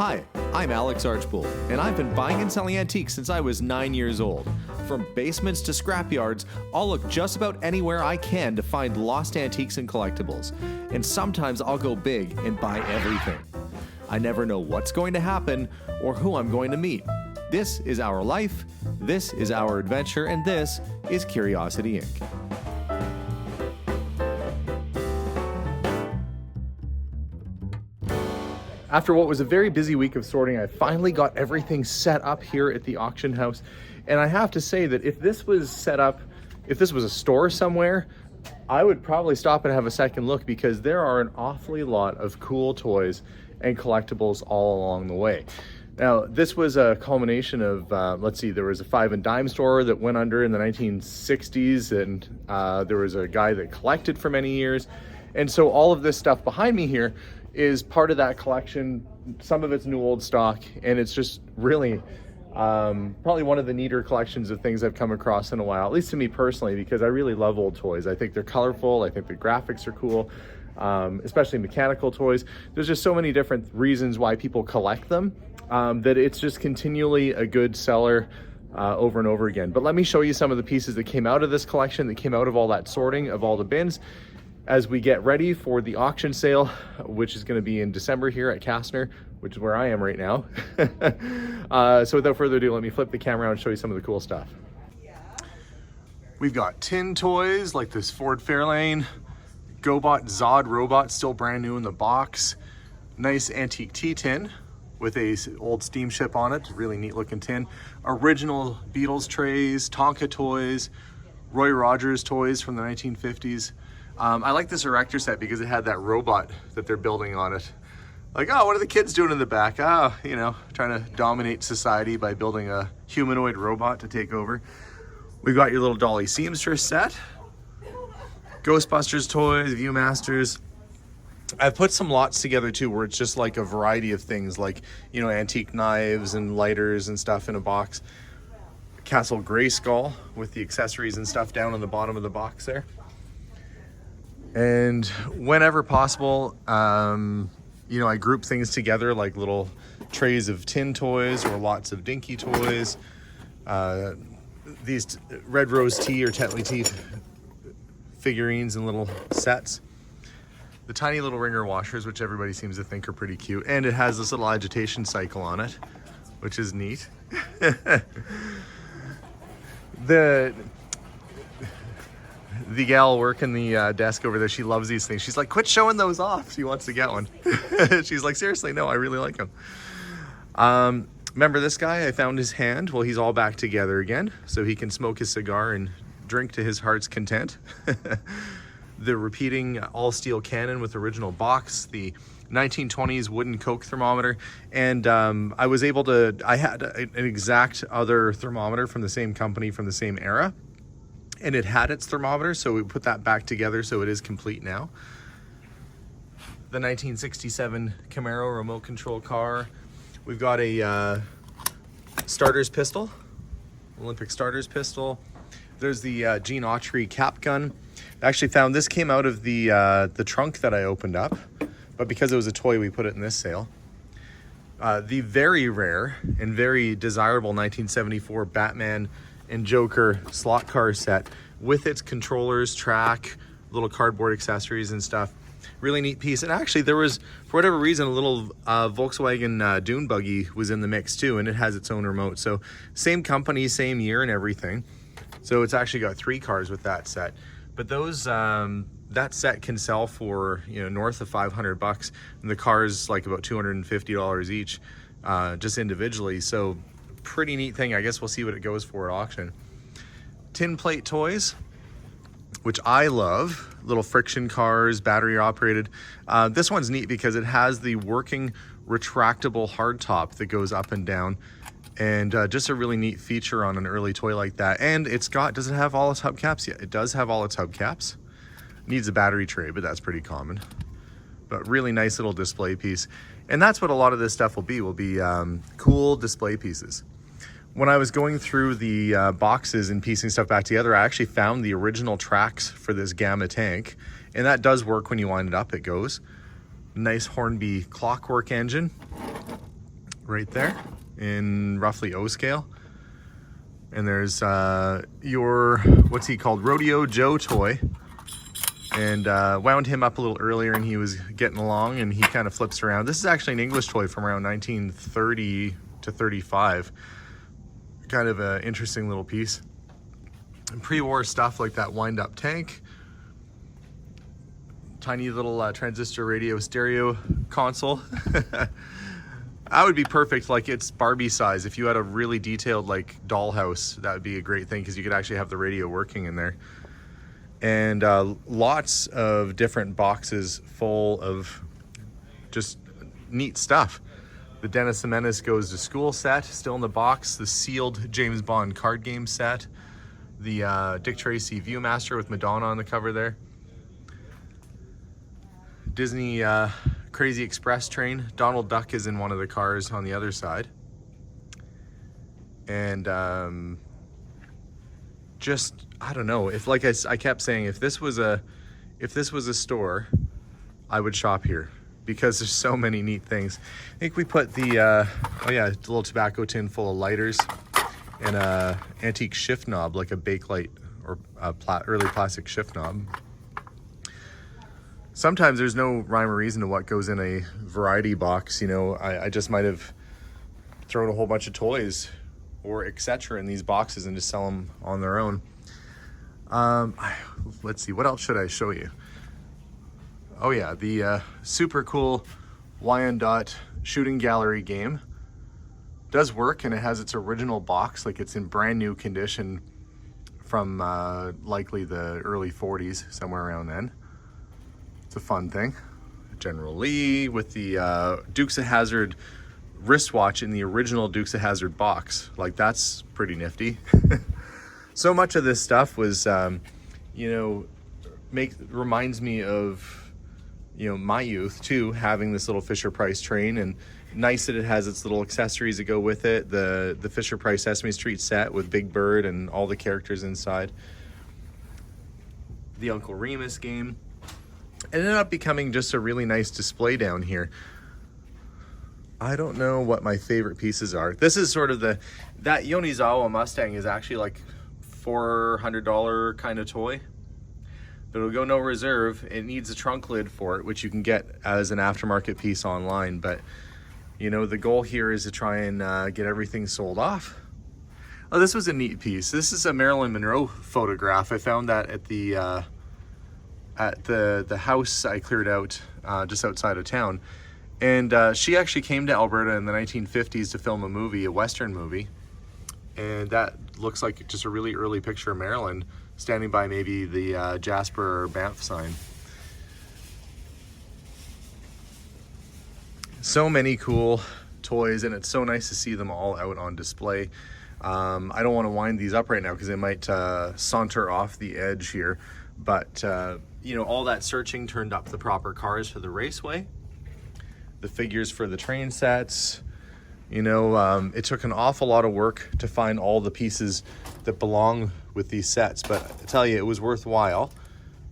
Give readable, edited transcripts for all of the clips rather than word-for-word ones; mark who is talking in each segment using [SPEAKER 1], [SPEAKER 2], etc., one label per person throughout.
[SPEAKER 1] Hi, I'm Alex Archbold, and I've been buying and selling antiques since I was 9 years old. From basements to scrapyards, I'll look just about anywhere I can to find lost antiques and collectibles. And sometimes I'll go big and buy everything. I never know what's going to happen or who I'm going to meet. This is our life, this is our adventure, and this is Curiosity Inc. After what was a very busy week of sorting, I finally got everything set up here at the auction house. And I have to say that if this was set up, if this was a store somewhere, I would probably stop and have a second look because there are an awfully lot of cool toys and collectibles all along the way. Now, this was a culmination of, let's see, there was a five and dime store that went under in the 1960s, and there was a guy that collected for many years. And so all of this stuff behind me here is part of that collection. Some of it's new old stock, and it's just really probably one of the neater collections of things I've come across in a while, at least to me personally, because I really love old toys. I think they're colorful, I think the graphics are cool, especially mechanical toys. There's just so many different reasons why people collect them that it's just continually a good seller over and over again. But let me show you some of the pieces that came out of this collection, that came out of all that sorting of all the bins, as we get ready for the auction sale, which is going to be in December here at Kastner, which is where I am right now. So without further ado, let me flip the camera around and show you some of the cool stuff. We've got tin toys like this Ford Fairlane, GoBot Zod robot, still brand new in the box. Nice antique tea tin with a old steamship on it, really neat looking tin. Original Beatles trays, Tonka toys, Roy Rogers toys from the 1950s. I like this erector set because it had that robot that they're building on it. Like, oh, what are the kids doing in the back? Oh, you know, trying to dominate society by building a humanoid robot to take over. We've got your little Dolly Seamstress set. Ghostbusters toys, Viewmasters. I've put some lots together too where it's just like a variety of things, like, you know, antique knives and lighters and stuff in a box. Castle Grayskull with the accessories and stuff down on the bottom of the box there. And whenever possible, you know, I group things together like little trays of tin toys or lots of dinky toys. These Red Rose Tea or Tetley Tea figurines and little sets. The tiny little ringer washers, which everybody seems to think are pretty cute. And it has this little agitation cycle on it, which is neat. The gal working the desk over there, she loves these things. She's like, quit showing those off. She wants to get one. She's like, seriously, no, I really like them. Remember this guy? I found his hand. Well, he's all back together again, so he can smoke his cigar and drink to his heart's content. The repeating all-steel cannon with original box, the 1920s wooden Coke thermometer, and I was able to, I had an exact other thermometer from the same company from the same era, and it had its thermometer, so we put that back together, so it is complete now. The 1967 Camaro remote control car. We've got a starter's pistol, Olympic starter's pistol. There's the Gene Autry cap gun. I actually found this came out of the trunk that I opened up, but because it was a toy, we put it in this sale. The very rare and very desirable 1974 Batman and Joker slot car set with its controllers, track, little cardboard accessories and stuff. Really neat piece. And actually there was, for whatever reason, a little Volkswagen Dune buggy was in the mix too, and it has its own remote. So same company, same year and everything. So it's actually got 3 cars with that set. But those, that set can sell for, you know, north of $500, and the car's like about $250 each, just individually. So pretty neat thing. I guess we'll see what it goes for at auction. Tin plate toys, which I love. Little friction cars, battery operated. This one's neat because it has the working retractable hardtop that goes up and down, and just a really neat feature on an early toy like that. And it's got, does it have all its hubcaps yet? It does have all its hubcaps. Needs a battery tray, but that's pretty common. But really nice little display piece. And that's what a lot of this stuff will be cool display pieces. When I was going through the boxes and piecing stuff back together, I actually found the original tracks for this Gamma tank, and that does work when you wind it up, it goes. Nice Hornby clockwork engine. right there in roughly O scale. And there's your, what's he called, Rodeo Joe toy. And wound him up a little earlier and he was getting along and he kind of flips around. This is actually an English toy from around 1930 to 35. Kind of an interesting little piece. And pre-war stuff like that wind-up tank. Tiny little transistor radio stereo console. That would be perfect, like it's Barbie size. If you had a really detailed like dollhouse, that would be a great thing because you could actually have the radio working in there. And lots of different boxes full of just neat stuff. The Dennis the Menace Goes to School set, still in the box. The sealed James Bond card game set. The Dick Tracy Viewmaster with Madonna on the cover there. Disney Crazy Express train. Donald Duck is in one of the cars on the other side. And just, I don't know, if like I kept saying, if this was a store, I would shop here because there's so many neat things. I think we put the oh yeah, a little tobacco tin full of lighters and a antique shift knob, like a Bakelite or a early plastic shift knob. Sometimes there's no rhyme or reason to what goes in a variety box. You know, I just might have thrown a whole bunch of toys or etc. in these boxes and just sell them on their own. Let's see, what else should I show you? Oh yeah, the super cool Wyandotte shooting gallery game does work, and it has its original box, like it's in brand new condition from likely the early 40s, somewhere around then. It's a fun thing. General Lee with the Dukes of Hazzard wristwatch in the original Dukes of Hazzard box. Like, that's pretty nifty. So much of this stuff was, you know, reminds me of, you know, my youth too, having this little Fisher-Price train, and nice that it has its little accessories that go with it. The Fisher-Price Sesame Street set with Big Bird and all the characters inside. The Uncle Remus game. It ended up becoming just a really nice display down here. I don't know what my favorite pieces are. This is sort of that Yonezawa Mustang is actually like $400 kind of toy, but it'll go no reserve. It needs a trunk lid for it, which you can get as an aftermarket piece online. But you know, the goal here is to try and get everything sold off. Oh, this was a neat piece. This is a Marilyn Monroe photograph. I found that at the house I cleared out just outside of town. And she actually came to Alberta in the 1950s to film a movie, a Western movie. And that looks like just a really early picture of Marilyn standing by maybe the Jasper or Banff sign. So many cool toys, and it's so nice to see them all out on display. I don't want to wind these up right now because they might saunter off the edge here. But, you know, all that searching turned up the proper cars for the raceway. The figures for the train sets. You know, it took an awful lot of work to find all the pieces that belong with these sets. But I tell you, it was worthwhile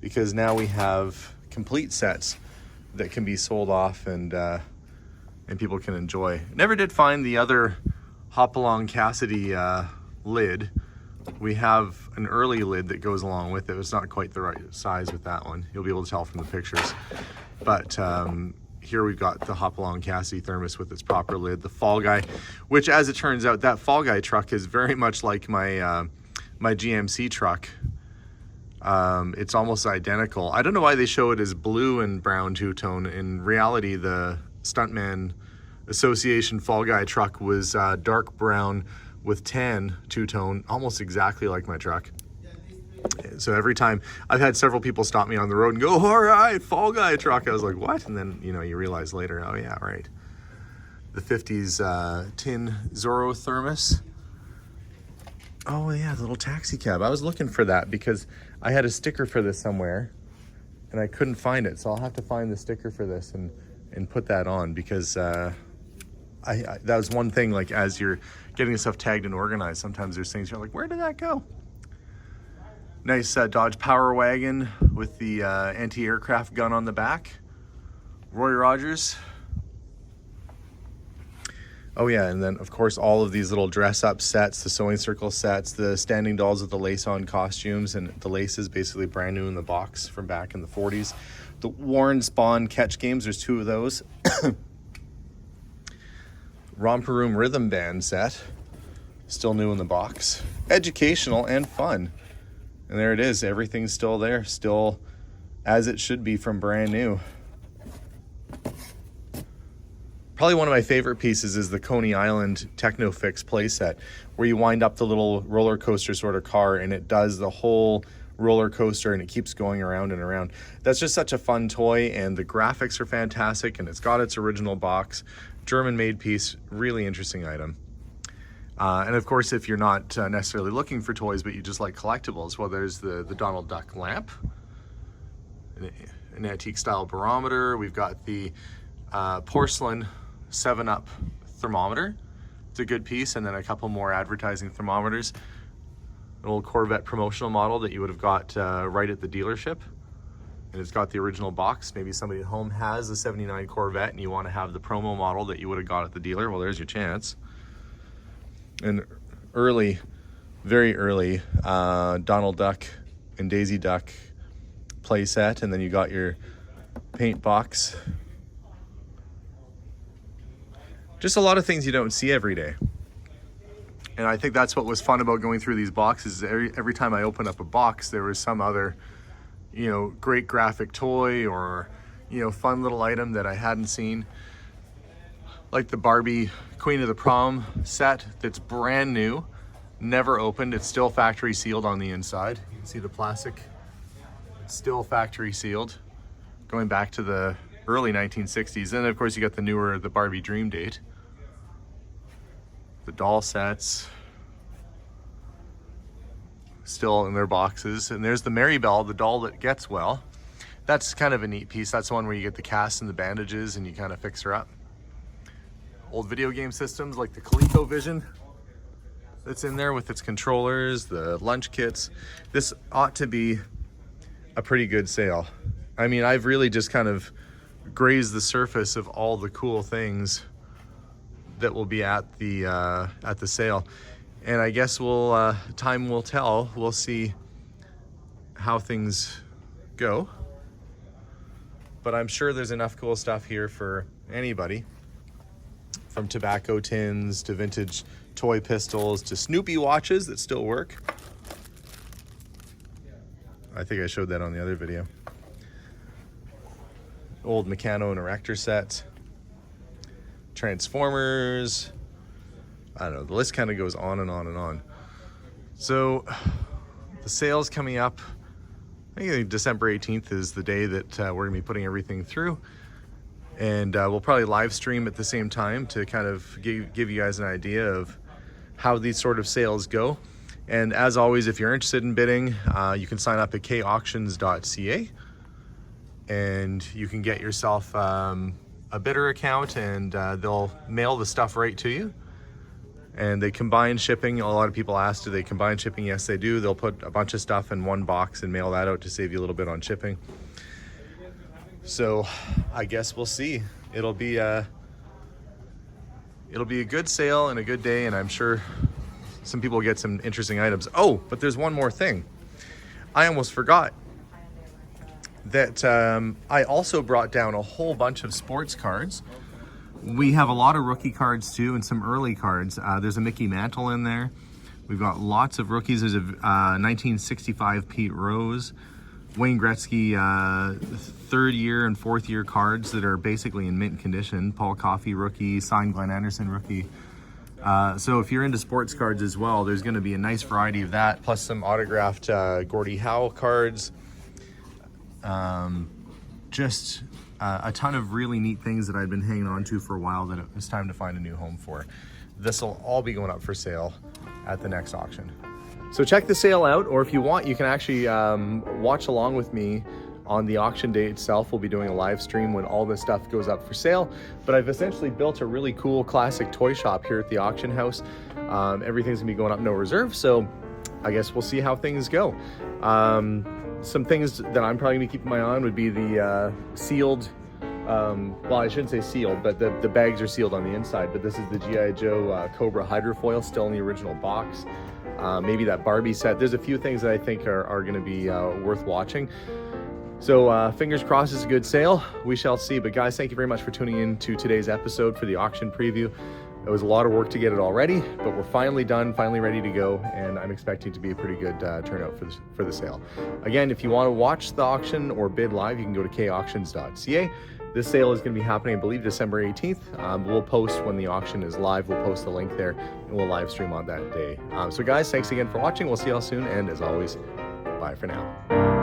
[SPEAKER 1] because now we have complete sets that can be sold off and people can enjoy. Never did find the other Hopalong Cassidy lid. We have an early lid that goes along with it. It's not quite the right size with that one. You'll be able to tell from the pictures. But here we've got the Hopalong Cassidy thermos with its proper lid. The Fall Guy, which as it turns out, that Fall Guy truck is very much like my my GMC truck. It's almost identical. I don't know why they show it as blue and brown two-tone. In reality, the Stuntman Association Fall Guy truck was dark brown with tan two-tone, almost exactly like my truck. So every time, I've had several people stop me on the road and go, all right, Fall Guy truck. I was like, what? And then, you know, you realize later, oh yeah, right. The 50s tin Zorro thermos. Oh yeah, the little taxi cab. I was looking for that because I had a sticker for this somewhere and I couldn't find it. So I'll have to find the sticker for this and put that on because that was one thing, like as you're getting stuff tagged and organized, sometimes there's things you're like, where did that go? Nice Dodge Power Wagon with the anti-aircraft gun on the back. Roy Rogers. Oh yeah, and then of course all of these little dress-up sets, the sewing circle sets, the standing dolls with the lace-on costumes, and the lace is basically brand new in the box from back in the 40s. The Warren Spawn catch games, there's 2 of those. Romper Room Rhythm Band set, still new in the box. Educational and fun. And there it is, everything's still there, still as it should be from brand new. Probably one of my favorite pieces is the Coney Island Technofix playset, where you wind up the little roller coaster sort of car and it does the whole roller coaster and it keeps going around and around. That's just such a fun toy, and the graphics are fantastic, and it's got its original box. German made piece, really interesting item. And of course, if you're not necessarily looking for toys, but you just like collectibles, well, there's the Donald Duck lamp, an antique style barometer. We've got the porcelain 7-Up thermometer. It's a good piece, and then a couple more advertising thermometers. An old Corvette promotional model that you would have got right at the dealership. And it's got the original box. Maybe somebody at home has a 79 Corvette and you want to have the promo model that you would have got at the dealer. Well, there's your chance. And early, very early, Donald Duck and Daisy Duck play set. And then you got your paint box. Just a lot of things you don't see every day. And I think that's what was fun about going through these boxes. Every time I opened up a box, there was some other, you know, great graphic toy or, you know, fun little item that I hadn't seen. Like the Barbie Queen of the Prom set that's brand new, never opened. It's still factory sealed on the inside. You can see the plastic, it's still factory sealed, going back to the early 1960s. And of course you got the Barbie Dream Date. The doll sets, still in their boxes. And there's the Maribel, the doll that gets well. That's kind of a neat piece. That's the one where you get the cast and the bandages and you kind of fix her up. Old video game systems like the ColecoVision that's in there with its controllers, the lunch kits. This ought to be a pretty good sale. I mean, I've really just kind of grazed the surface of all the cool things that will be at the sale, and I guess time will tell. We'll see how things go, but I'm sure there's enough cool stuff here for anybody, from tobacco tins to vintage toy pistols to Snoopy watches that still work. I think I showed that on the other video. Old Meccano and Erector sets, Transformers, I don't know, the list kind of goes on and on and on. So the sale's coming up. I think December 18th is the day that we're gonna be putting everything through, and we'll probably live stream at the same time to kind of give you guys an idea of how these sort of sales go. And as always, if you're interested in bidding, you can sign up at kauctions.ca, and you can get yourself a bidder account, and they'll mail the stuff right to you. And they combine shipping. A lot of people ask, do they combine shipping? Yes, they do. They'll put a bunch of stuff in one box and mail that out to save you a little bit on shipping. So I guess we'll see. It'll be a good sale and a good day, and I'm sure some people will get some interesting items. Oh, but there's one more thing. I almost forgot that I also brought down a whole bunch of sports cards. We have a lot of rookie cards too, and some early cards. There's a Mickey Mantle in there. We've got lots of rookies. There's a 1965 Pete Rose, Wayne Gretzky 3rd year and 4th year cards that are basically in mint condition. Paul Coffey rookie, signed Glenn Anderson rookie. So if you're into sports cards as well, there's going to be a nice variety of that, plus some autographed Gordie Howe cards. Just a ton of really neat things that I'd been hanging on to for a while that it was time to find a new home for. This will all be going up for sale at the next auction. So check the sale out, or if you want, you can actually watch along with me on the auction day itself. We'll be doing a live stream when all this stuff goes up for sale. But I've essentially built a really cool classic toy shop here at the auction house. Everything's gonna be going up no reserve, so I guess we'll see how things go. Some things that I'm probably gonna be keeping my eye on would be the sealed well, I shouldn't say sealed, but the bags are sealed on the inside. But this is the G.I. Joe Cobra hydrofoil, still in the original box. Maybe that Barbie set. There's a few things that I think are going to be worth watching. So fingers crossed it's a good sale. We shall see. But guys, thank you very much for tuning in to today's episode for the auction preview. It was a lot of work to get it all ready, but we're finally done, finally ready to go, and I'm expecting to be a pretty good turnout for the sale. Again, if you want to watch the auction or bid live, you can go to kauctions.ca. This sale is going to be happening, I believe, December 18th. We'll post when the auction is live. We'll post the link there, and we'll live stream on that day. So guys, thanks again for watching. We'll see y'all soon, and as always, bye for now.